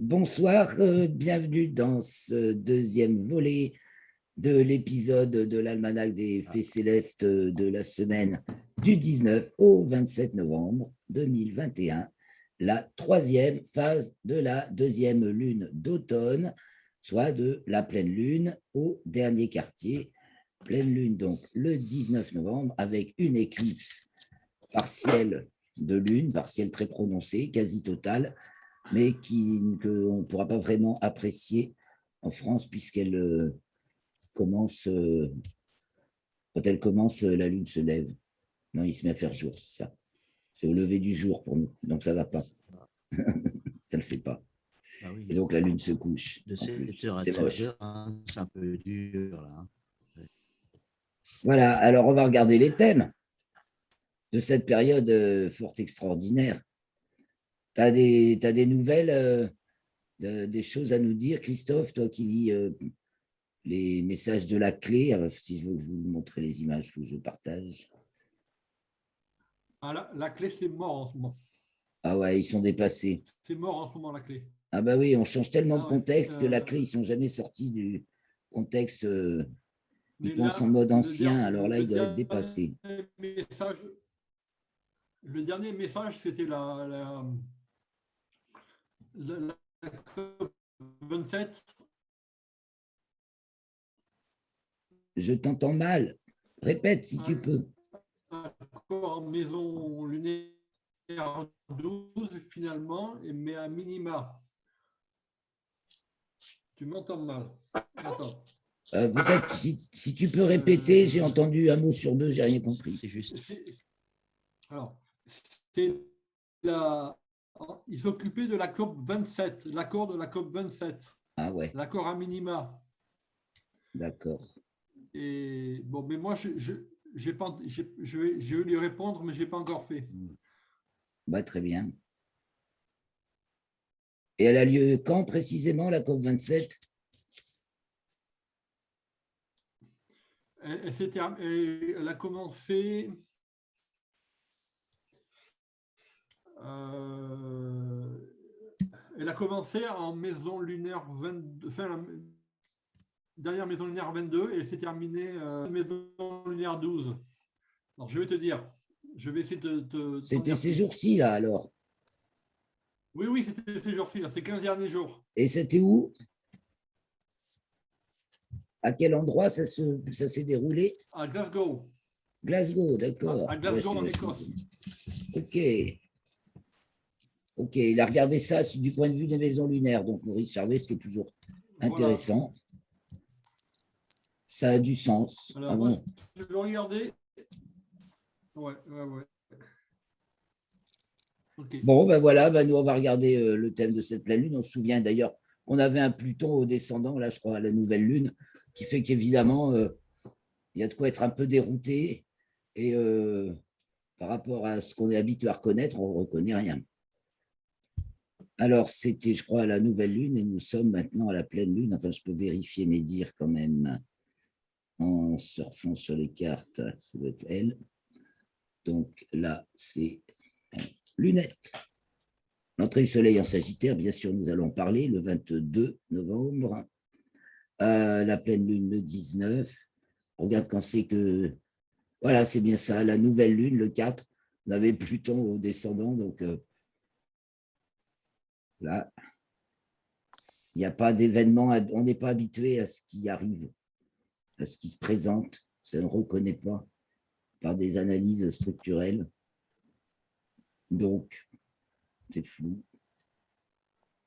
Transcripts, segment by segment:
Bonsoir, bienvenue dans ce deuxième volet de l'épisode de l'Almanach des Fées Célestes de la semaine du 19 au 27 novembre 2021, la troisième phase de la deuxième lune d'automne, soit de la pleine lune au dernier quartier. Pleine lune donc le 19 novembre avec une éclipse partielle de lune, partielle très prononcée, quasi totale, mais qu'on ne pourra pas vraiment apprécier en France puisqu'elle commence, quand elle commence, la lune se lève. Non, il se met à faire jour, c'est ça. C'est au lever du jour pour nous, donc ça ne va pas. Ça ne le fait pas. Ah oui. Et donc la lune se couche. De 7h à 13h, hein, c'est un peu dur là. Voilà, alors on va regarder les thèmes de cette période fort extraordinaire. Tu as des nouvelles, des choses à nous dire, Christophe, toi qui lis les messages de la clé. Alors, si je veux vous montrer les images, il faut que je partage. Ah, la clé, c'est mort en ce moment. Ah ouais, ils sont dépassés. C'est mort en ce moment, la clé. Ah bah oui, on change tellement de ouais, contexte que la clé, ils sont jamais sortis du contexte. Ils pensent là, en mode ancien, alors là, il doit être dépassé. Le dernier message, c'était la 27. Je t'entends mal. Répète si tu peux. Accord en maison lunaire 12, finalement, mais à minima. Tu m'entends mal. Attends. Peut-être si tu peux répéter, j'ai entendu un mot sur deux, j'ai rien compris. C'est juste. Alors, ils s'occupaient de la COP 27, l'accord de la COP 27. Ah ouais. L'accord à minima. D'accord. Et bon, mais moi, je vais lui répondre, mais je n'ai pas encore fait. Bah, très bien. Et elle a lieu quand précisément, la COP 27 ? Elle a commencé en maison lunaire 22, enfin, dernière maison lunaire 22, et elle s'est terminée maison lunaire 12. Alors, je vais te dire, je vais essayer de C'était ces jours-ci, là, alors. Oui, c'était ces jours-ci, ces 15 derniers jours. Et c'était où ? À quel endroit ça s'est déroulé ? À Glasgow. Glasgow, d'accord. À Glasgow, en Écosse. Ok, il a regardé ça du point de vue des maisons lunaires, donc Maurice Charvet, ce qui est toujours intéressant. Voilà. Ça a du sens. Alors, moi, je vais regarder. Ouais. Okay. Bon, ben voilà, nous, on va regarder le thème de cette pleine lune. On se souvient d'ailleurs, on avait un Pluton au descendant, là, je crois, à la nouvelle lune, qui fait qu'évidemment, il y a de quoi être un peu dérouté. Et par rapport à ce qu'on est habitué à reconnaître, on ne reconnaît rien. Alors, c'était, je crois, la nouvelle lune et nous sommes maintenant à la pleine lune. Enfin, je peux vérifier mes dires quand même en surfant sur les cartes. Ça doit être elle. Donc là, c'est lunette. L'entrée du soleil en Sagittaire, bien sûr, nous allons parler le 22 novembre. La pleine lune le 19. Regarde quand c'est que... Voilà, c'est bien ça, la nouvelle lune, le 4. On avait Pluton au descendant, donc... Là, il n'y a pas d'événement, on n'est pas habitué à ce qui arrive, à ce qui se présente, ça ne reconnaît pas par des analyses structurelles. Donc, c'est flou.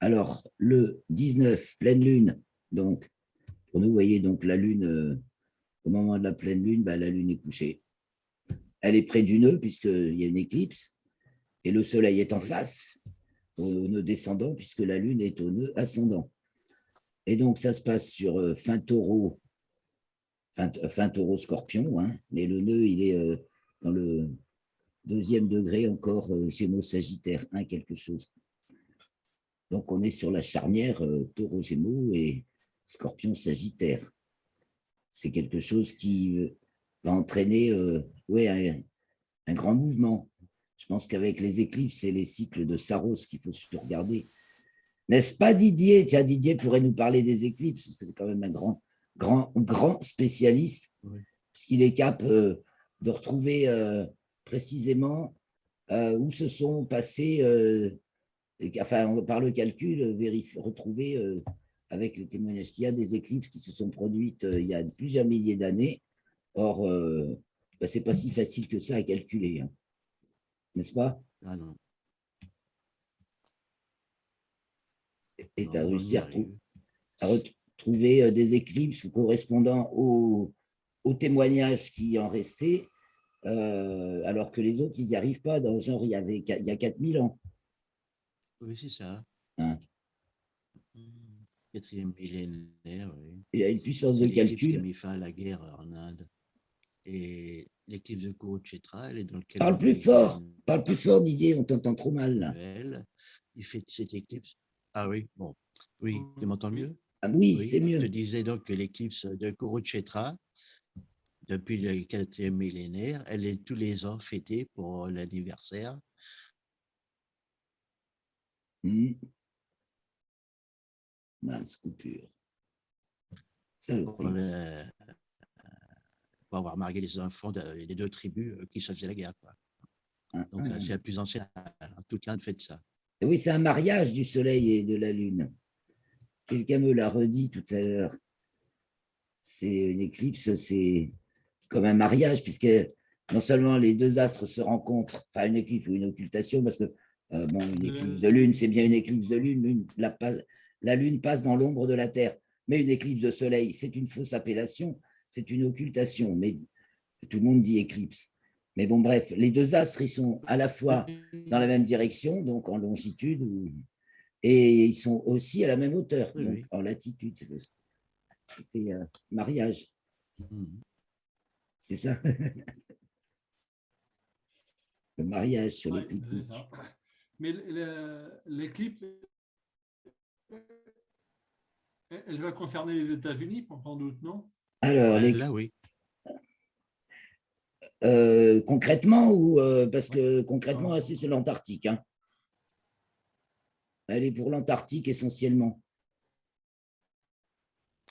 Alors, le 19, pleine lune, donc, pour nous, vous voyez, donc la lune, au moment de la pleine lune, la lune est couchée. Elle est près du nœud, puisqu'il y a une éclipse, et le soleil est en face, au nœud descendant, puisque la lune est au nœud ascendant. Et donc, ça se passe sur fin taureau scorpion, hein, mais le nœud, il est dans le deuxième degré encore, Gémeaux Sagittaire, quelque chose. Donc, on est sur la charnière taureau Gémeaux et scorpion Sagittaire. C'est quelque chose qui va entraîner un grand mouvement. Je pense qu'avec les éclipses et les cycles de Saros qu'il faut se regarder. N'est-ce pas, Didier? Tiens, Didier pourrait nous parler des éclipses, parce que c'est quand même un grand spécialiste, Oui. puisqu'il est capable de retrouver précisément où se sont passés, enfin, par le calcul, retrouver avec les témoignages qu'il y a des éclipses qui se sont produites il y a plusieurs milliers d'années. Or, ce n'est pas si facile que ça à calculer, hein, n'est-ce pas? Ah non, Et tu as non, on y réussi à arrive. retrouver des éclipses correspondant aux témoignages qui en restaient, alors que les autres, ils n'y arrivent pas. Dans le genre, il y a 4000 ans. Oui, c'est ça. Hein. Quatrième millénaire, oui. Il y a une puissance C'est de l'éclipse qui a calcul. mis fin à la guerre en Inde. Et l'éclipse de Kurukshetra, elle est dans le Parle plus fort, Didier, on t'entend trop mal là. calendrier. Il fait cette éclipse. Ah oui, bon. Oui, tu m'entends mieux? Ah oui, Oui, c'est je te mieux. disais donc que l'éclipse de Kurukshetra, depuis le quatrième millénaire, elle est tous les ans fêtée pour l'anniversaire. Mince coupure. Pour, pour avoir marié les enfants des deux tribus qui se faisaient la guerre, quoi. Donc, c'est la plus ancienne. Toute l'Inde fait ça. Et oui, c'est un mariage du Soleil et de la Lune. Quelqu'un me l'a redit tout à l'heure. C'est une éclipse, c'est comme un mariage, puisque non seulement les deux astres se rencontrent, enfin une éclipse ou une occultation, parce que bon, une éclipse de Lune, c'est bien une éclipse de Lune, la Lune passe dans l'ombre de la Terre, mais une éclipse de Soleil, c'est une fausse appellation, c'est une occultation, mais tout le monde dit éclipse. Mais bon, bref, les deux astres, ils sont à la fois dans la même direction, donc en longitude, et ils sont aussi à la même hauteur, Oui, donc oui. en latitude. C'est mariage. C'est ça. Le mariage sur Ouais, l'écliptique. c'est ça. Mais l'éclipse, elle va concerner les États-Unis, sans doute, non? Alors, Là, oui. concrètement, ou parce que Ah, concrètement, c'est l'Antarctique. Hein. Elle est pour l'Antarctique essentiellement,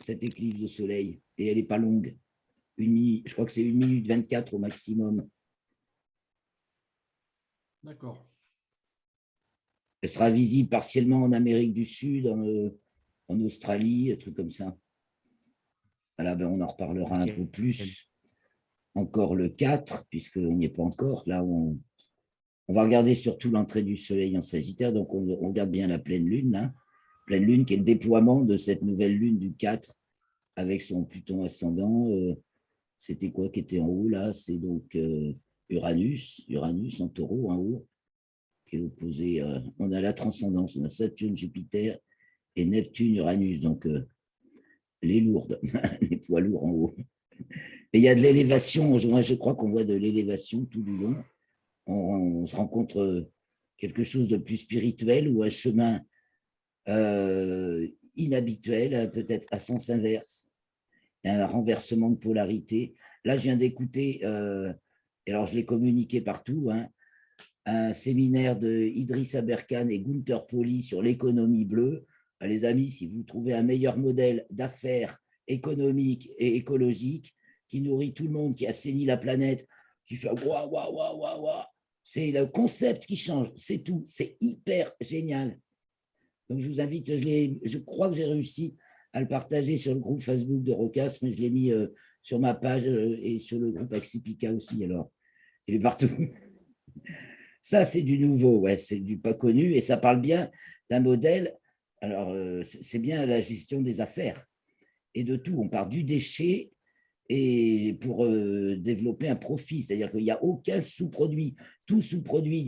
cette éclipse de soleil. Et elle n'est pas longue. Je crois que c'est 1 minute 24 au maximum. d'accord. Elle sera visible partiellement en Amérique du Sud, en Australie, un truc comme ça. Voilà, ben on en reparlera un peu plus encore le 4, puisqu'on n'y est pas encore. Là, on va regarder surtout l'entrée du soleil en Sagittaire, donc on regarde bien la pleine lune, hein. Pleine lune qui est le déploiement de cette nouvelle lune du 4 avec son Pluton ascendant. C'était quoi qui était en haut là? C'est donc Uranus en taureau en haut, qui est opposé. On a la transcendance, on a Saturne, Jupiter et Neptune, Uranus, donc les lourdes, les poids lourds en haut. Et il y a de l'élévation, je crois qu'on voit de l'élévation tout du long. On se rencontre quelque chose de plus spirituel ou un chemin inhabituel, peut-être à sens inverse, un renversement de polarité. Là, je viens d'écouter, et alors je l'ai communiqué partout, hein, un séminaire de Idriss Aberkan et Gunther Pauli sur l'économie bleue. Les amis, si vous trouvez un meilleur modèle d'affaires économique et écologique qui nourrit tout le monde, qui assainit la planète, qui fait waouh, waouh, waouh, waouh, waouh, c'est le concept qui change, c'est tout, c'est hyper génial. Donc je vous invite, je crois que j'ai réussi à le partager sur le groupe Facebook de Rocas, mais je l'ai mis sur ma page et sur le groupe Axipica aussi, alors il est partout. Ça, c'est du nouveau, ouais, c'est du pas connu, et ça parle bien d'un modèle. Alors, c'est bien la gestion des affaires et de tout. On part du déchet et pour développer un profit, c'est-à-dire qu'il n'y a aucun sous-produit. Tout sous-produit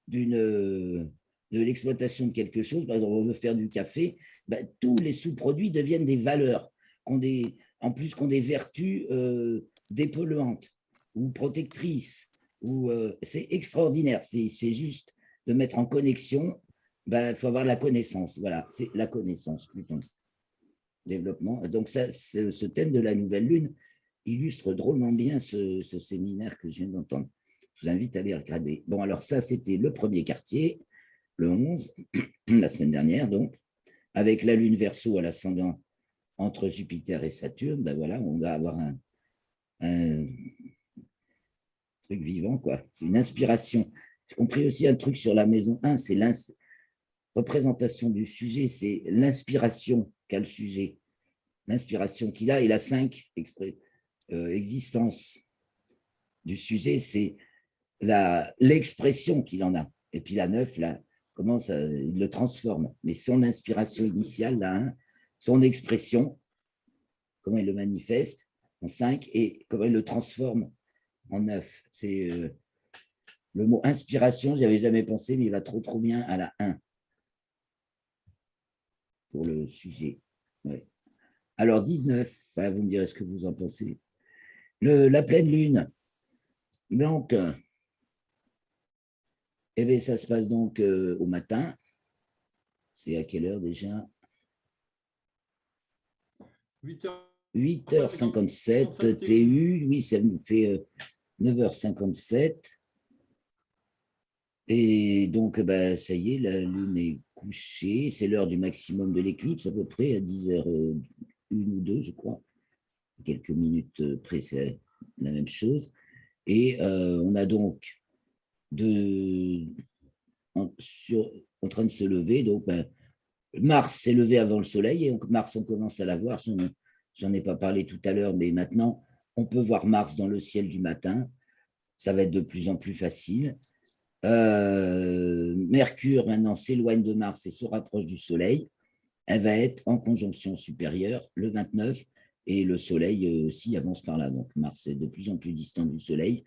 de l'exploitation de quelque chose, par exemple, on veut faire du café, ben, tous les sous-produits deviennent des valeurs, en plus qu'on des vertus dépolluantes ou protectrices. C'est extraordinaire, c'est juste de mettre en connexion, ben, faut avoir la connaissance, voilà, c'est la connaissance plutôt, développement. Donc ça, ce thème de la nouvelle lune illustre drôlement bien ce séminaire que je viens d'entendre. Je vous invite à les regarder. Bon, alors ça, c'était le premier quartier, le 11, la semaine dernière, donc, avec la Lune Verseau à l'ascendant entre Jupiter et Saturne. Ben voilà, on va avoir un truc vivant, quoi. C'est une inspiration. J'ai compris aussi un truc sur la maison 1, c'est la représentation du sujet, c'est l'inspiration qu'a le sujet. L'inspiration qu'il a, et la 5, existence du sujet, c'est l'expression qu'il en a. Et puis la 9, là, comment ça, il le transforme. Mais son inspiration initiale, la 1, son expression, comment il le manifeste en 5, et comment il le transforme en 9. C'est le mot inspiration, j'y avais jamais pensé, mais il va trop bien à la 1 pour le sujet. Ouais. Alors 19, enfin, vous me direz ce que vous en pensez. La pleine lune. Donc, eh bien, ça se passe donc au matin. C'est à quelle heure déjà? 8h57 8h57 TU. Oui, ça me fait 9h57. Et donc, ben, ça y est, la lune est couchée. C'est l'heure du maximum de l'éclipse, à peu près à 10h01 ou 2, je crois. Quelques minutes près, c'est la même chose. Et on a donc en train de se lever. Donc, ben, Mars s'est levé avant le Soleil. Et Mars, on commence à la voir. J'en ai pas parlé tout à l'heure, mais maintenant, on peut voir Mars dans le ciel du matin. Ça va être de plus en plus facile. Mercure, maintenant, s'éloigne de Mars et se rapproche du Soleil. Elle va être en conjonction supérieure le 29 et le Soleil aussi avance par là. Donc, Mars est de plus en plus distant du Soleil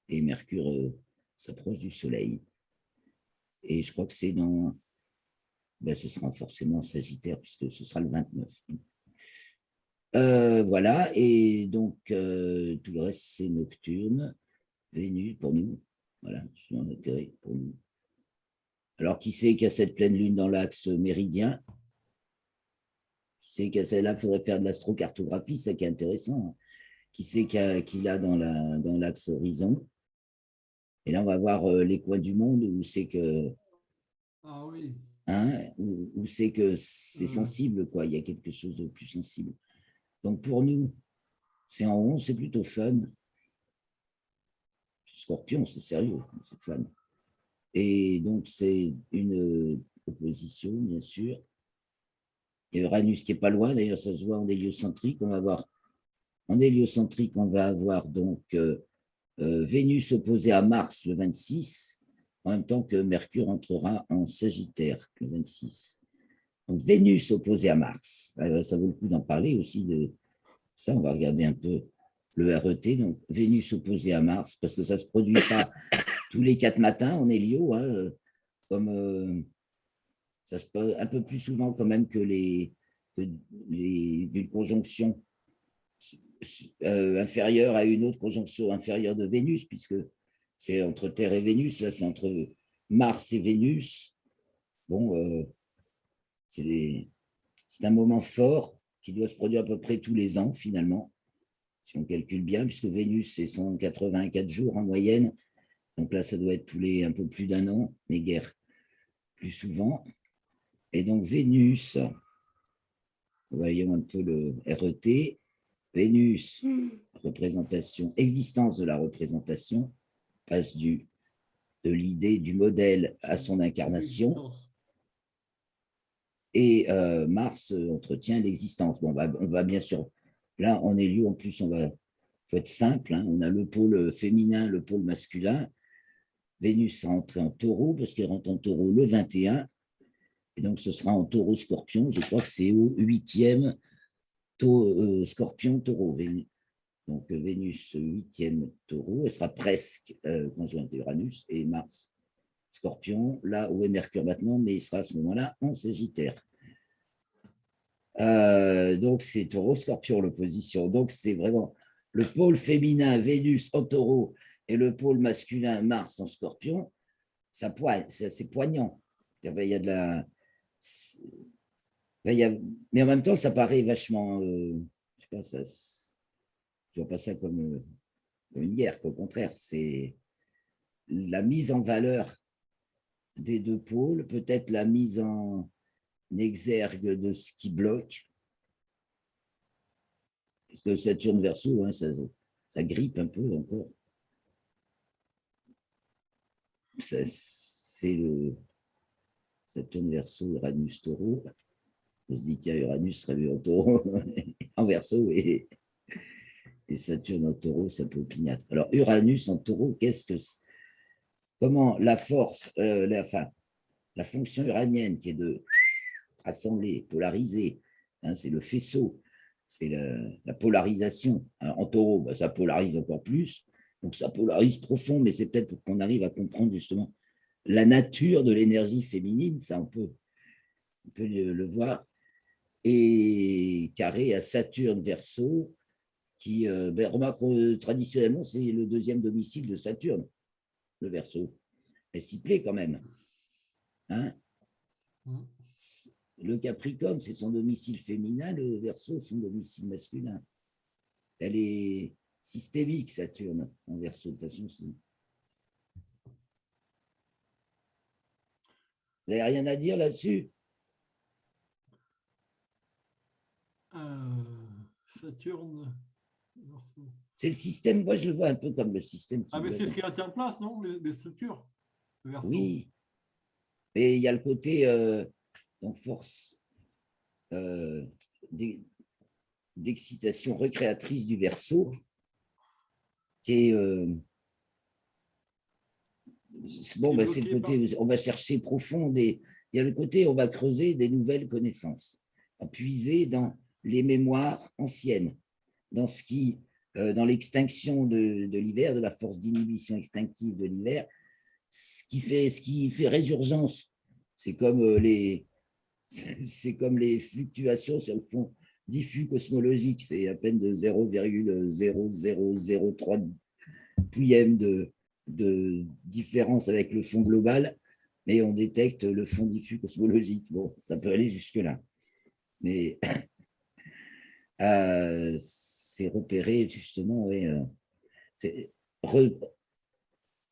et Mercure s'approche du Soleil. Et je crois que c'est dans... Ben, ce sera forcément Sagittaire puisque ce sera le 29. Voilà, et donc tout le reste, c'est Nocturne, Vénus pour nous. Voilà, je suis en intérêt pour nous. Alors, qui sait qu'il y a cette pleine lune dans l'axe méridien? Qui sait qu'il y a celle-là, il faudrait faire de l'astrocartographie, c'est ça qui est intéressant. Qui sait qu'il a dans l'axe horizon? Et là, on va voir les coins du monde où c'est que, Ah oui. hein, où c'est que c'est sensible, quoi. Il y a quelque chose de plus sensible. Donc, pour nous, c'est en 11, c'est plutôt fun. Scorpion, c'est sérieux, c'est fun. Et donc, c'est une opposition, bien sûr. Il y a Uranus qui n'est pas loin, d'ailleurs, ça se voit en héliocentrique. On va voir, en héliocentrique, on va avoir donc Vénus opposée à Mars le 26, en même temps que Mercure entrera en Sagittaire le 26. Donc, Vénus opposée à Mars. Alors, ça vaut le coup d'en parler aussi de ça. On va regarder un peu le RET, donc Vénus opposée à Mars, parce que ça ne se produit pas tous les 4 matins en hélio, hein, comme ça se passe un peu plus souvent quand même que une conjonction inférieure à une autre conjonction inférieure de Vénus, puisque c'est entre Terre et Vénus, là c'est entre Mars et Vénus. Bon, c'est un moment fort qui doit se produire à peu près tous les ans finalement, si on calcule bien, puisque Vénus c'est 184 jours en moyenne, donc là ça doit être tous les un peu plus d'un an, mais guère plus souvent. Et donc Vénus, voyons un peu le RET, Vénus, représentation, existence de la représentation, passe de l'idée du modèle à son incarnation, et Mars entretient l'existence. Bon, on va bien sûr, là en Hélio, en plus, faut être simple, hein, on a le pôle féminin, le pôle masculin. Vénus sera entrée en taureau, parce qu'elle rentre en taureau le 21, et donc ce sera en taureau-scorpion, je crois que c'est au 8e scorpion-taureau. Donc Vénus 8e taureau, elle sera presque conjointe Uranus, et Mars scorpion, là où est Mercure maintenant, mais il sera à ce moment-là en Sagittaire. Donc c'est taureau-scorpion l'opposition. Donc c'est vraiment le pôle féminin Vénus en taureau et le pôle masculin Mars en scorpion, c'est assez poignant. Il y a de la... Mais en même temps, ça paraît vachement... je sais pas, je vois pas ça comme une guerre, au contraire, c'est la mise en valeur des deux pôles, peut-être la mise en exergue de ce qui bloque. Parce que Saturne Verseau, hein, ça grippe un peu encore. C'est le Saturne Verseau, Uranus Taureau. On se dit, tiens, Uranus serait mieux en Taureau, en Verseau, et Saturne en Taureau, ça peut opiniâtre. Alors, Uranus en Taureau, qu'est-ce que c'est? Comment la force, la fonction uranienne qui est de rassembler, polariser, hein, c'est le faisceau, c'est la polarisation. Hein, en Taureau, bah, ça polarise encore plus, donc ça polarise profond, mais c'est peut-être pour qu'on arrive à comprendre justement la nature de l'énergie féminine, ça on peut le voir, et carré à Saturne Verseau, qui, remarque, traditionnellement, c'est le deuxième domicile de Saturne, le Verseau. Elle s'y plaît quand même. Hein, le Capricorne, c'est son domicile féminin, le Verseau, son domicile masculin. Elle est systémique, Saturne, en Verseau. De toute façon, vous n'avez rien à dire là-dessus? Saturne, Verseau. C'est le système, moi je le vois un peu comme le système. Ah, mais c'est ce qui a en place, non, les structures, Verseau. Oui, mais il y a le côté donc force d'excitation recréatrice du Verseau qui est bon, ben, c'est le côté on va chercher profond il y a le côté on va creuser des nouvelles connaissances, en puiser dans les mémoires anciennes, dans ce qui dans l'extinction de l'hiver, de la force d'inhibition extinctive de l'hiver, ce qui fait résurgence. C'est comme c'est comme les fluctuations sur le fond diffus cosmologique, c'est à peine de 0,0003 pouillème de différence avec le fond global, mais on détecte le fond diffus cosmologique. Bon, ça peut aller jusque-là. Mais c'est repérer justement, ouais, c'est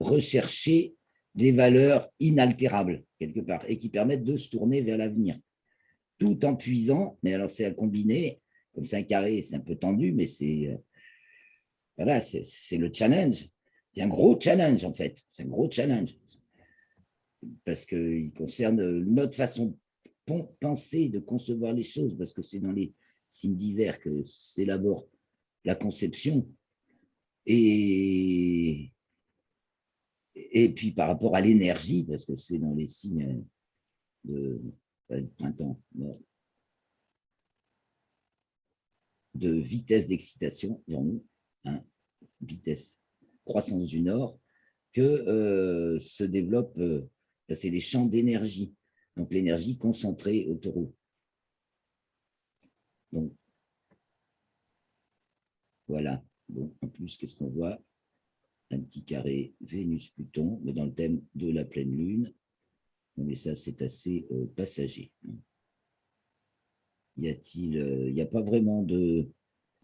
rechercher des valeurs inaltérables quelque part et qui permettent de se tourner vers l'avenir, tout en puisant, mais alors c'est à combiner, comme c'est un carré, c'est un peu tendu, mais c'est voilà, c'est le challenge. C'est un gros challenge en fait, c'est un gros challenge parce qu'il concerne notre façon de penser, de concevoir les choses, parce que c'est dans les signes divers que s'élabore la conception. Et puis par rapport à l'énergie, parce que c'est dans les signes de printemps, de vitesse d'excitation, dirons-nous, hein, vitesse, croissance du nord, que se développe, c'est les champs d'énergie, donc l'énergie concentrée au Taureau. Donc, voilà. Bon, en plus, qu'est-ce qu'on voit? Un petit carré Vénus-Pluton, mais dans le thème de la pleine lune. Mais ça, c'est assez passager. Il n'y a pas vraiment de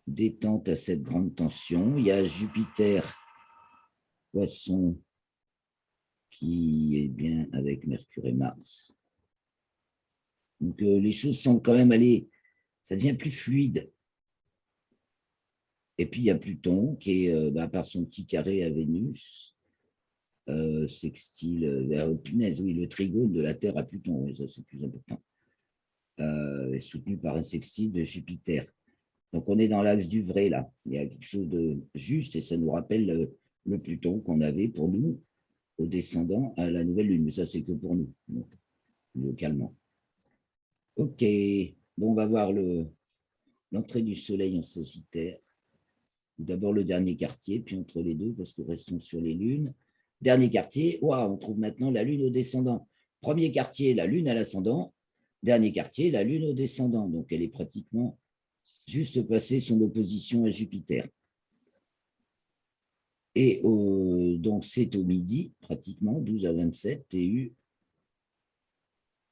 détente à cette grande tension. Il y a Jupiter, Poisson, qui est bien avec Mercure et Mars. Donc, les choses semblent quand même aller, ça devient plus fluide. Et puis, il y a Pluton, qui est, par son petit carré à Vénus, sextile vers punaise, oui, le trigone de la Terre à Pluton, oui, ça c'est plus important, est soutenu par un sextile de Jupiter. Donc, on est dans l'axe du vrai, là. Il y a quelque chose de juste, et ça nous rappelle le Pluton qu'on avait pour nous, au descendant à la nouvelle lune. Mais ça, c'est que pour nous, donc, localement. OK. Bon, on va voir l'entrée du Soleil en Sagittaire. D'abord le dernier quartier, puis entre les deux, parce que restons sur les lunes. Dernier quartier, on trouve maintenant la lune au descendant. Premier quartier, la lune à l'ascendant. Dernier quartier, la lune au descendant. Donc, elle est pratiquement juste passée son opposition à Jupiter. Et donc, c'est au midi, pratiquement, 12h27, TU.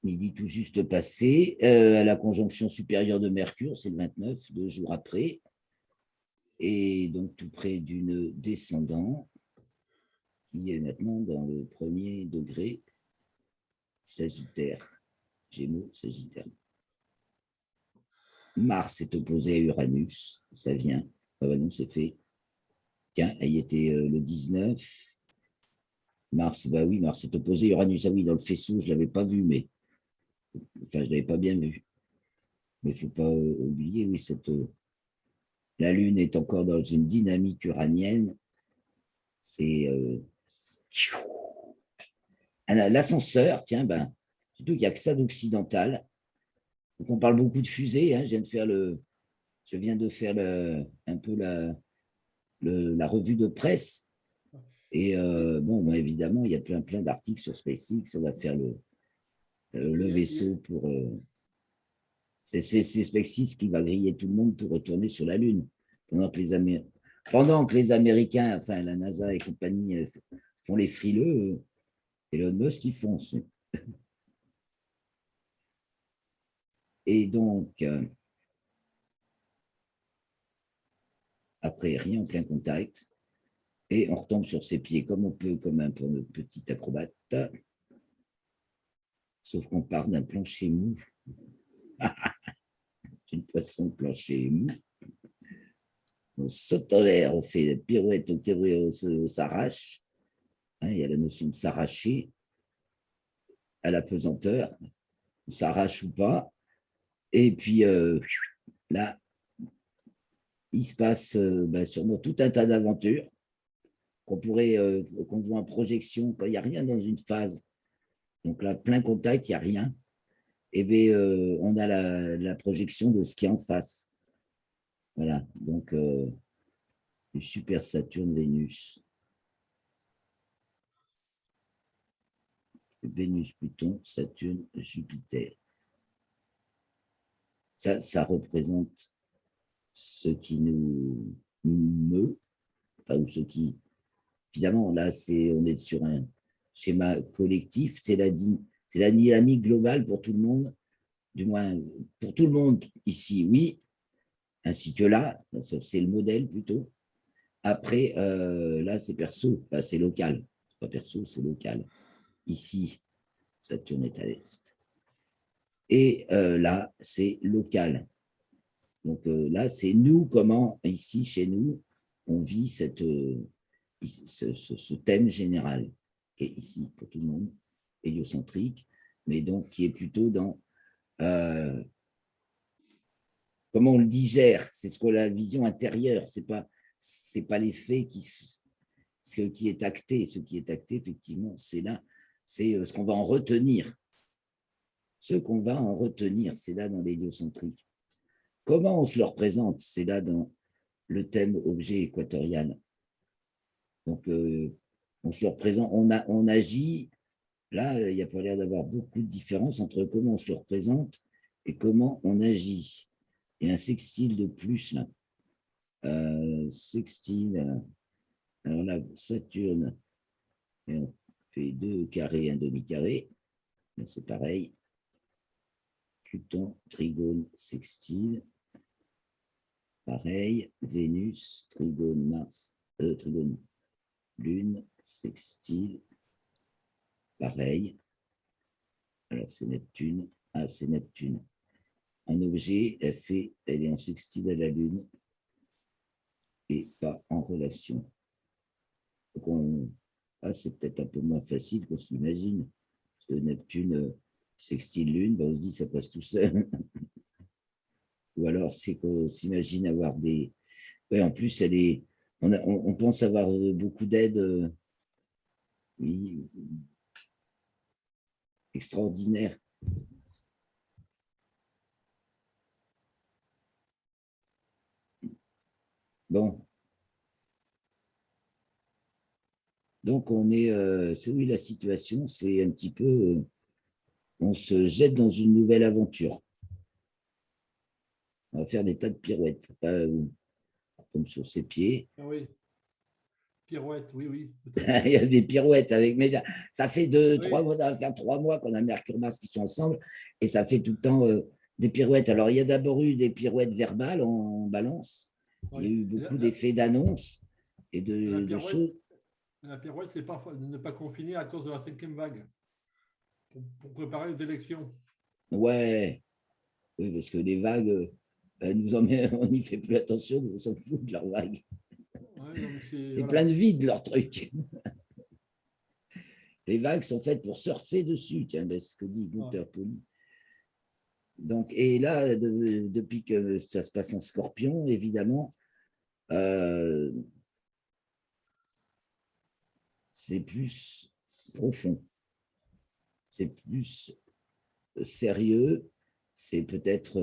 Midi tout juste passé, à la conjonction supérieure de Mercure, c'est le 29, 2 jours après. Et donc, tout près d'une descendant qui est maintenant dans le premier degré Sagittaire, Gémeaux, Sagittaire. Mars est opposé à Uranus, ça vient. Ah bah non, c'est fait. Tiens, il était le 19. Mars, bah oui, Mars est opposé à Uranus. Ah oui, dans le faisceau, je ne l'avais pas vu, mais enfin, je ne l'avais pas bien vu. Mais il ne faut pas oublier, oui, la Lune est encore dans une dynamique uranienne. C'est l'ascenseur, tiens, ben, surtout qu'il n'y a que ça d'occidental. Donc on parle beaucoup de fusées. Hein, je viens de faire un peu la revue de presse. Et bon, ben, évidemment, il y a plein d'articles sur SpaceX. On va faire le vaisseau pour. C'est SpaceX qui va griller tout le monde pour retourner sur la Lune. Pendant que les Américains, enfin la NASA et compagnie, font les frileux, Elon Musk, il fonce. Et donc, après, rien en plein contact. Et on retombe sur ses pieds comme on peut, comme un petit acrobate. Sauf qu'on part d'un plancher mou. C'est une poisson de plancher mou. On saute en l'air, on fait la pirouette, on s'arrache. Hein, il y a la notion de s'arracher à la pesanteur. On s'arrache ou pas. Et puis là, il se passe sûrement tout un tas d'aventures qu'on voit en projection quand il n'y a rien dans une phase. Donc là, plein contact, il n'y a rien. Et bien, on a la projection de ce qui est en face. Voilà, donc du super Saturne-Vénus. Vénus, Pluton, Saturne, Jupiter. Ça représente ce qui nous meut, enfin, ou ce qui, évidemment, là, on est sur un schéma collectif, c'est la dynamique globale pour tout le monde, du moins pour tout le monde ici, oui, ainsi que là, c'est le modèle plutôt. Après, là, c'est perso, enfin, c'est local. C'est pas perso, c'est local. Ici, Saturne est à l'est. Et là, c'est local. Donc là, c'est nous, comment, ici, chez nous, on vit ce thème général qui est ici pour tout le monde, héliocentrique, mais donc qui est plutôt dans comment on le digère, c'est ce qu'on a la vision intérieure, c'est pas les faits ce qui est acté. Ce qui est acté, effectivement, c'est là, c'est ce qu'on va en retenir. Ce qu'on va en retenir, c'est là dans l'héliocentrique. Comment on se le représente? C'est là dans le thème objet équatorial. Donc, on se le représente, on agit. Là, il n'y a pas l'air d'avoir beaucoup de différence entre comment on se le représente et comment on agit. Il y a un sextile de plus, là. Sextile. Alors là, Saturne, et on fait 2 carrés, un demi-carré. C'est pareil. Pluton, trigone, sextile. Pareil. Vénus, trigone, Mars, trigone, Lune, sextile. Pareil. Alors, c'est Neptune. Ah, c'est Neptune. Un objet, elle est en sextile à la Lune et pas en relation. Donc c'est peut-être un peu moins facile qu'on s'imagine. Parce que Neptune, sextile Lune, on se dit ça passe tout seul. Ou alors, c'est qu'on s'imagine avoir des. Ouais, en plus, on pense avoir beaucoup d'aide oui, extraordinaire. Bon. Donc, c'est oui, la situation, c'est un petit peu, on se jette dans une nouvelle aventure. On va faire des tas de pirouettes, comme sur ses pieds. Ah oui. Pirouette, oui. Il y a des pirouettes avec, mais ça fait 3 mois, ça va faire 3 mois qu'on a Mercure Mars qui sont ensemble et ça fait tout le temps des pirouettes. Alors, il y a d'abord eu des pirouettes verbales en balance. Il y a eu beaucoup d'effets d'annonce et de choses. La pirouette, c'est pas de ne pas confiner à cause de la cinquième vague, pour préparer les élections. Ouais, oui, parce que les vagues, elles nous emmènent, on n'y fait plus attention, on s'en fout de leurs vagues. Ouais, donc c'est C'est voilà. plein de vide, leur truc. Les vagues sont faites pour surfer dessus, tiens, ben, ce que dit Gunther Pauli. Donc, et là, depuis que ça se passe en Scorpion, évidemment, c'est plus profond, c'est plus sérieux, c'est peut-être,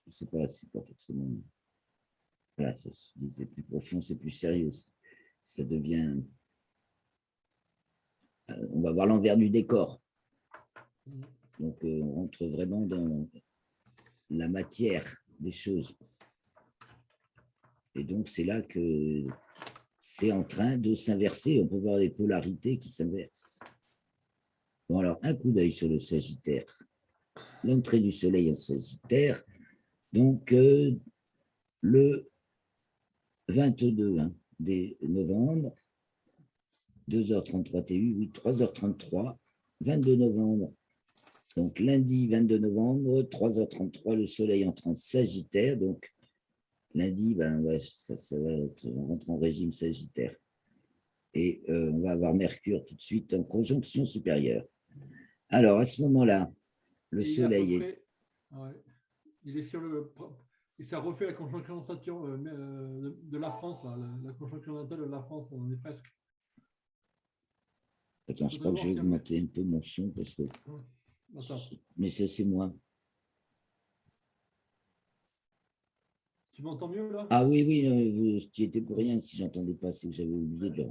je sais pas, c'est pas forcément, voilà, c'est plus profond, c'est plus sérieux, ça devient, on va voir l'envers du décor. Donc, on rentre vraiment dans la matière des choses. Et donc, c'est là que c'est en train de s'inverser. On peut voir les polarités qui s'inversent. Bon, alors, un coup d'œil sur le Sagittaire. L'entrée du Soleil en Sagittaire, donc le 22 novembre, 2h33 TU, oui, 3h33, 22 novembre. Donc, lundi 22 novembre, 3h33, le Soleil entre en Sagittaire. Donc, lundi, ben, ouais, ça va être, on rentre en régime Sagittaire. Et on va avoir Mercure tout de suite en conjonction supérieure. Alors, à ce moment-là, le Soleil est... Ouais, il est sur le... Et ça refait la conjonction de Saturne de la France, là, la conjonction natale de la France, on est presque. Attends, je crois que je vais augmenter un peu mon son parce que... Attends. Mais ça, c'est moi. Tu m'entends mieux, là? Ah oui, oui, tu étais pour rien si j'entendais pas, c'est que j'avais oublié de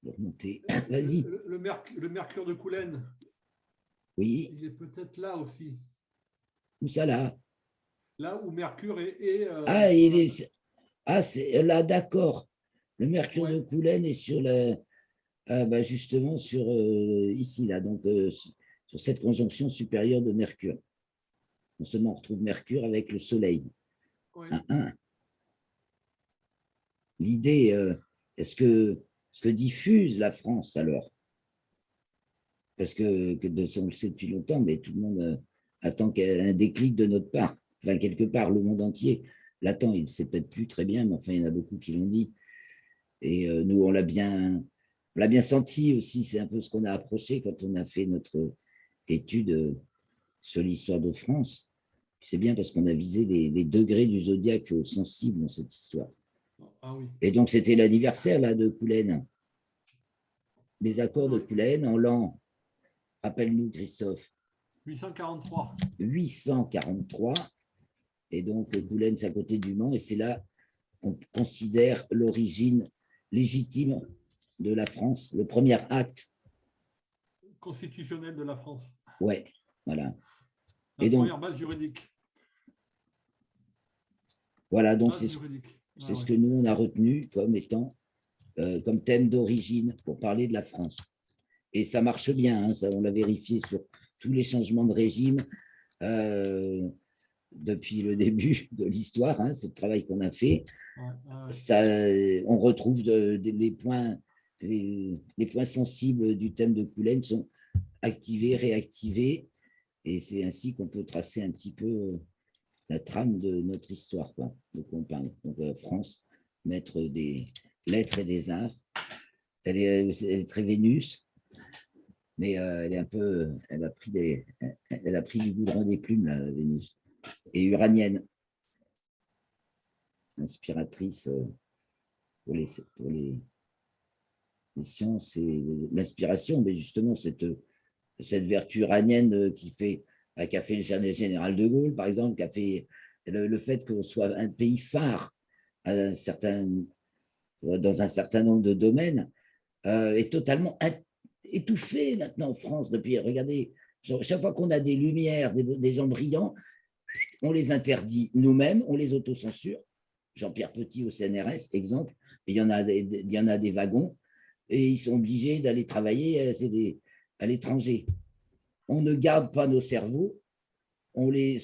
le remonter. Vas-y. Le mercure de Coulaine. Oui. Il est peut-être là aussi. Où ça, là? Là où Mercure est... ah, il est... Ah, c'est là, d'accord. Le mercure de ouais. Coulaine est sur la... bah, justement, sur ici, là, donc sur cette conjonction supérieure de Mercure. Non seulement on retrouve Mercure avec le Soleil. Ouais. L'idée, est-ce que diffuse la France alors? Parce que on le sait depuis longtemps, mais tout le monde attend un déclic de notre part. Enfin, quelque part, le monde entier l'attend. Il ne sait peut-être plus très bien, mais enfin, il y en a beaucoup qui l'ont dit. Et nous, on l'a bien senti aussi. C'est un peu ce qu'on a approché quand on a fait notre étude sur l'histoire de France. C'est bien parce qu'on a visé les degrés du zodiaque sensibles dans cette histoire. Ah oui. Et donc, c'était l'anniversaire là de Coulaine. Les accords de Coulaine en l'an, rappelle-nous Christophe. 843. 843. Et donc, Coulaine, c'est à côté du Mans. Et c'est là qu'on considère l'origine légitime de la France, le premier acte constitutionnel de la France. Ouais, voilà. La première base juridique. Voilà, donc c'est ce que nous, on a retenu comme étant, comme thème d'origine pour parler de la France. Et ça marche bien, hein, ça, on l'a vérifié sur tous les changements de régime depuis le début de l'histoire, hein, c'est le travail qu'on a fait. Ça, on retrouve les points sensibles du thème de Coulaine sont activés, réactivés, et c'est ainsi qu'on peut tracer un petit peu la trame de notre histoire, quoi. Donc, on parle. Donc, France, maître des lettres et des arts. Elle est très Vénus, mais elle est un peu, elle a pris du goudron des plumes, la Vénus, et uranienne, inspiratrice pour les sciences et l'inspiration, mais justement cette vertu uranienne qui a fait le général de Gaulle, par exemple, qui a fait le fait qu'on soit un pays phare dans un certain nombre de domaines, est totalement étouffé maintenant en France depuis, regardez, chaque fois qu'on a des lumières, des gens brillants, on les interdit nous-mêmes, on les autocensure. Jean-Pierre Petit au CNRS, exemple, il y en a des wagons et ils sont obligés d'aller travailler à l'étranger. On ne garde pas nos cerveaux, on les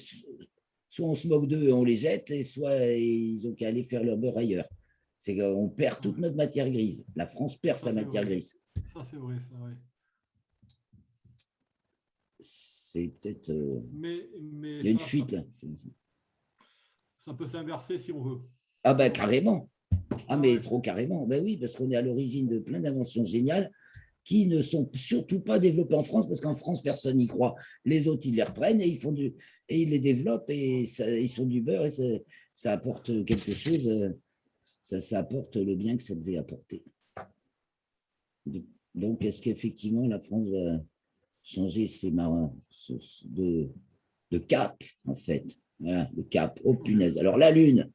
soit on se moque d'eux et on les jette, et soit ils ont qu'à aller faire leur beurre ailleurs. C'est qu'on perd toute notre matière grise. La France perd Ça, sa c'est matière vrai. grise. Ça, c'est vrai, ça, ouais. C'est peut-être. Mais Il y a une fuite là. ça peut s'inverser si on veut. Ah ben carrément. Ah mais Ouais. trop carrément. Ben oui, parce qu'on est à l'origine de plein d'inventions géniales qui ne sont surtout pas développées en France, parce qu'en France, personne n'y croit. Les autres, ils les reprennent et ils les développent et ils sont du beurre et ça apporte quelque chose, ça apporte le bien que ça devait apporter. Donc, est-ce qu'effectivement, la France va changer ses marins de cap, en fait? Voilà, le cap. Oh punaise. Alors, la Lune,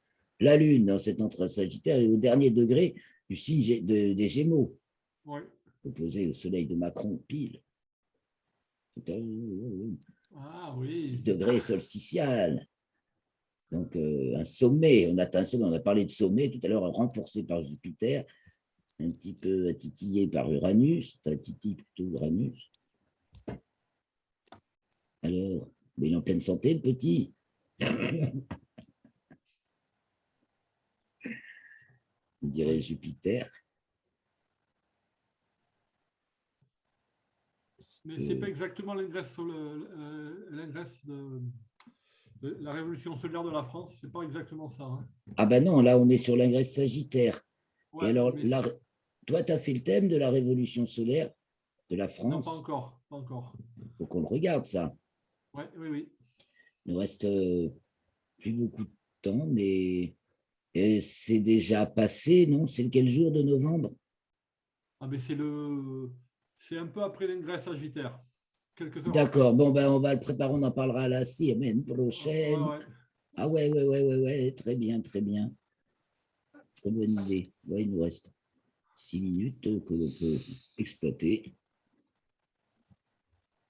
dans cet entre Sagittaire, est au dernier degré du signe des Gémeaux, Ouais. opposé au soleil de Macron, pile. Ah oui. Degré solsticial. Donc, un sommet, on atteint un sommet, on a parlé de sommet tout à l'heure, renforcé par Jupiter, un petit peu titillé par Uranus, enfin titille plutôt Uranus. Alors, mais il est en pleine santé, le petit. On dirait Jupiter. Mais ce n'est pas exactement l'ingresse sur l'ingresse de la révolution solaire de la France. C'est pas exactement ça. Hein. Ah ben non, là, on est sur l'ingresse Sagittaire. Et Ouais, alors, mais toi, tu as fait le thème de la révolution solaire de la non, pas France. encore. Pas encore. Il faut qu'on le regarde, ça. Ouais, oui, oui. Il nous reste plus beaucoup de temps, mais c'est déjà passé, non? C'est quel jour de novembre? Ah, mais c'est un peu après l'ingresse sagittaire. Quelques heures après. D'accord, bon, ben, on va le préparer, on en parlera la semaine Ouais, prochaine. ouais. Ah ouais, ouais, ouais, ouais, ouais, très bien, très bien. Très bonne idée. Ouais, il nous reste 6 minutes que l'on peut exploiter.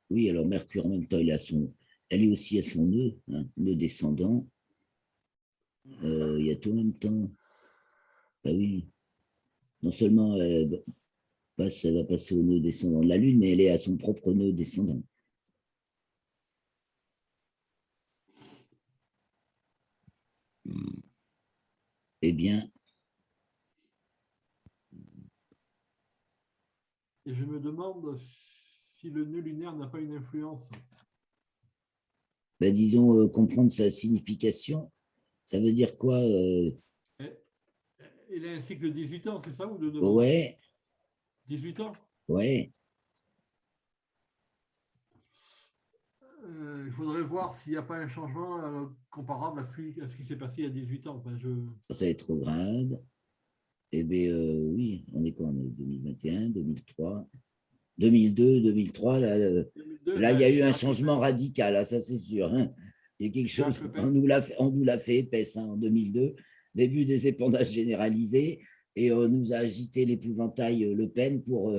Oui, alors Mercure, en même temps, elle est aussi à son nœud, hein, nœud descendant. Il y a tout en même temps. Ah oui, non seulement elle va passer au nœud descendant de la Lune, mais elle est à son propre nœud descendant. Eh bien, Et je me demande si le nœud lunaire n'a pas une influence. ben, disons, comprendre sa signification, ça veut dire quoi? Eh, Il a un cycle de 18 ans, c'est ça, ou de 9 ans? Ouais, 18 ans? ouais, Il faudrait voir s'il n'y a pas un changement comparable à ce qui s'est passé il y a 18 ans. Enfin, rétrograde. Eh bien, oui, on est quoi? On est 2021, 2003, 2002, 2003. Là, 2002, là, il y a eu un Chirac Le changement Pen. radical, là, ça c'est sûr. Hein. Il y a quelque Chirac chose, Le on Pen. nous l'a fait épaisse hein, en 2002, début des épandages généralisés, et on nous a agité l'épouvantail Le Pen pour.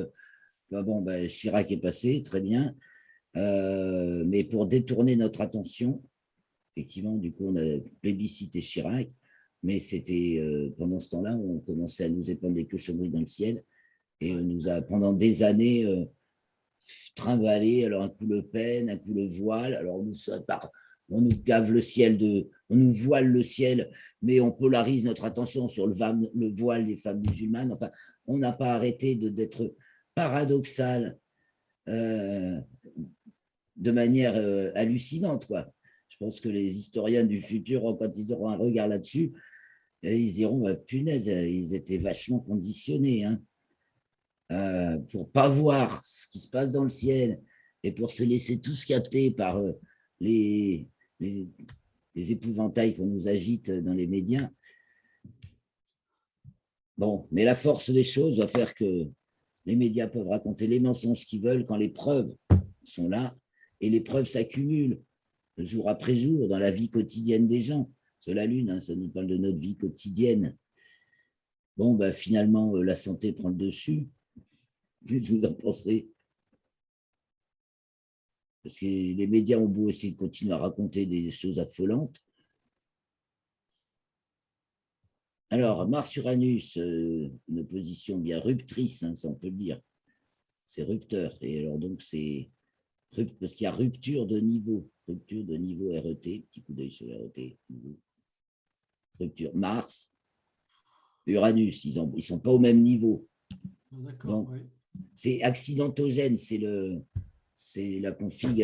Bon, ben, Chirac est passé, très bien, mais pour détourner notre attention, effectivement, du coup, on a plébiscité Chirac, mais c'était pendant ce temps-là, on commençait à nous épandre des cochonneries dans le ciel, et on Ouais. nous a, pendant des années, trimballé, alors un coup Le Pen, un coup le voile, alors on nous gave le ciel on nous voile le ciel, mais on polarise notre attention sur le voile des femmes musulmanes. Enfin, on n'a pas arrêté d'être paradoxal euh, de manière hallucinante, quoi. Je pense que les historiens du futur, quand ils auront un regard là-dessus, ils diront, punaise, ils étaient vachement conditionnés, hein, pour pas voir ce qui se passe dans le ciel et pour se laisser tous capter par les, les, les épouvantails qu'on nous agite dans les médias. Bon, mais la force des choses va faire que les médias peuvent raconter les mensonges qu'ils veulent quand les preuves sont là, et les preuves s'accumulent jour après jour dans la vie quotidienne des gens. Sur la Lune, hein, ça nous parle de notre vie quotidienne. Bon, ben, finalement, la santé prend le dessus. Qu'est-ce que vous en pensez? Parce que les médias ont beau essayer de continuer à raconter des choses affolantes. Alors, Mars-Uranus, une opposition bien ruptrice, hein, ça on peut le dire. C'est rupteur. Et alors, donc, c'est parce qu'il y a rupture de niveau. rupture de niveau RET, petit coup d'œil sur RET, rupture. Mars, Uranus, ils ne sont pas au même niveau. D'accord, Donc, oui. c'est accidentogène, c'est la config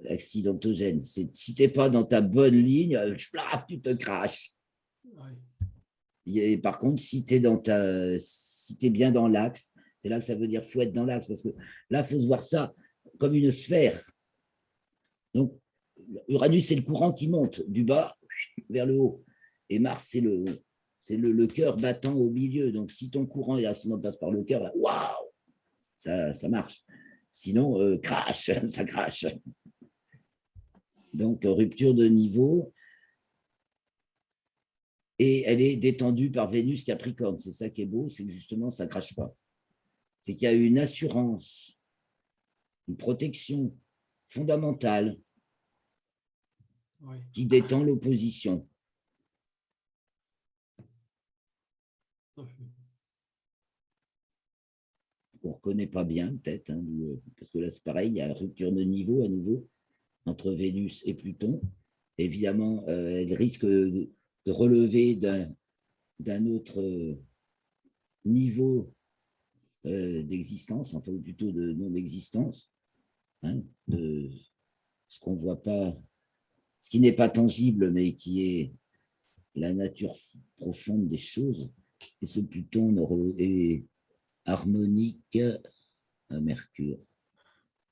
accidentogène. Si tu n'es pas dans ta bonne ligne, tu te craches. Et par contre, si tu es bien dans l'axe, c'est là que ça veut dire qu'il faut être dans l'axe, parce que là, il faut se voir ça comme une sphère. Donc, Uranus, c'est le courant qui monte du bas vers le haut. Et Mars, c'est le cœur battant au milieu. Donc, si ton courant passe par le cœur, waouh, ça marche. Sinon, crash, ça crache. Donc, rupture de niveau. Et elle est détendue par Vénus Capricorne. C'est ça qui est beau, c'est que justement, ça ne crache pas. C'est qu'il y a une assurance, une protection fondamentale qui détend l'opposition. On ne reconnaît pas bien, peut-être, hein, parce que là, c'est pareil, il y a rupture de niveau à nouveau entre Vénus et Pluton. Évidemment, elle risque de relever d'un autre niveau d'existence, enfin, ou plutôt de non-existence, hein, de ce qu'on ne voit pas, ce qui n'est pas tangible, mais qui est la nature profonde des choses. Et ce Pluton est harmonique à Mercure.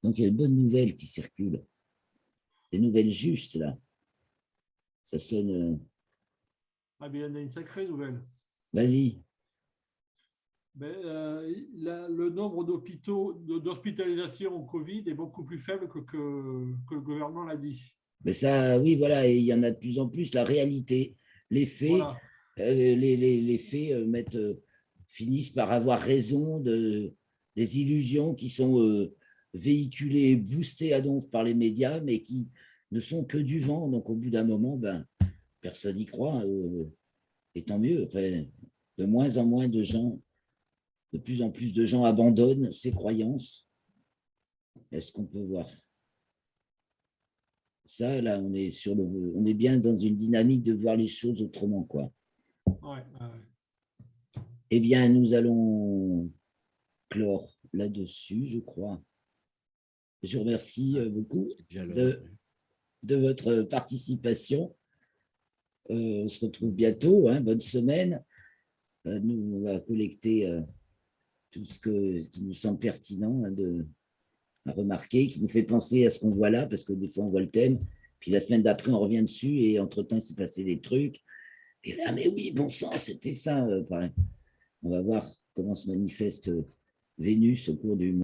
Donc, il y a de bonnes nouvelles qui circulent. Des nouvelles justes, là. Ça sonne... Ah bien, il y en a une sacrée nouvelle. Vas-y. Le nombre d'hospitalisations au Covid est beaucoup plus faible que le gouvernement l'a dit. Mais ça, oui, voilà, et il y en a de plus en plus. La réalité, les faits, Voilà. les faits finissent par avoir raison des illusions qui sont véhiculées et boostées à donf par les médias, mais qui ne sont que du vent. Donc, au bout d'un moment, personne n'y croit. Et tant mieux. Enfin, de moins en moins de gens, de plus en plus de gens abandonnent ces croyances. Est-ce qu'on peut voir ça, là, on est bien dans une dynamique de voir les choses autrement, quoi. Ouais. Eh bien, nous allons clore là-dessus, je crois. Je vous remercie beaucoup de votre participation. On se retrouve bientôt. Hein, bonne semaine. Nous, on va collecter tout ce qui nous semble pertinent à remarquer, qui nous fait penser à ce qu'on voit là, parce que des fois, on voit le thème, puis la semaine d'après, on revient dessus, et entre-temps, il s'est passé des trucs. Et là, mais oui, bon sang, c'était ça. Pareil. On va voir comment se manifeste Vénus au cours du